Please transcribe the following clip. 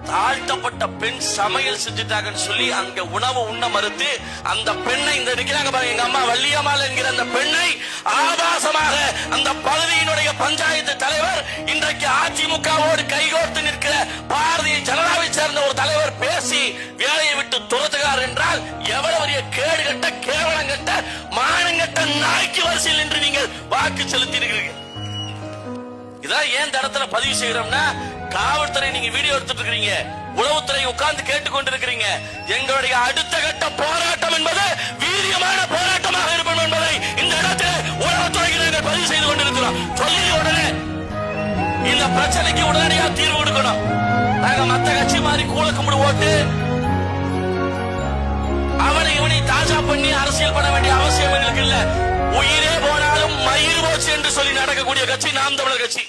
தாழ்த்தப்பட்ட பெண் சமையல் செஞ்சுட்டாங்கன்னு சொல்லி அங்க உணவு உண்ண மறுத்து அந்த பெண்ணை இந்த இருக்கிறாங்க பாருங்க, எங்க அம்மா வள்ளியம்மாள் என்கிற அந்த பெண்ணை ஆபாசமாக அந்த பகுதியினுடைய பஞ்சாயத்து தலைவர், இன்றைக்கு அதிமுகவோடு கைகோர்த்து நிற்கிற பாரதிய ஜனதாவை சேர்ந்த ஒரு தலைவர் பேசி வேலையை விட்டு துரத்துகிறார் என்றால் எவ்வளவு பெரிய கேடு கட்ட கேவலம் கட்ட மானங்கட்ட நாய்க்கு வரிசையில் என்று நீங்கள் வாக்கு செலுத்தி இருக்கிறீர்கள். இதான் ஏன் இடத்துல பதிவு செய்யறோம்னா, காவல்துறை நீங்க வீடியோ எடுத்துட்டு இருக்கீங்க, உளவுத்துறை உட்கார்ந்து கேட்டுக்கொண்டிருக்கிறீங்க. எங்களுடைய அடுத்த கட்ட போராட்டம் என்பது வீரியமான போராட்டமாக இருக்கும் என்பதை இந்த இடத்தில் உளவுத்துறைக்கு நாங்கள் பதிவு செய்து கொண்டிருக்கிறோம். சொல்லி உடனே இந்த பிரச்சனைக்கு உடனடியாக தீர்வு கொடுக்கணும். நாங்க மத்த கட்சி மாதிரி கூல கும்பிடு ஓட்டு அவனை இவனை தாஜா பண்ணி அரசியல் பண்ண வேண்டிய அவசியம் எங்களுக்கு இல்ல. உயிரே போனாலும் மயிர் போச்சு என்று சொல்லி நடக்கக்கூடிய கட்சி நாம் தமிழர் கட்சி.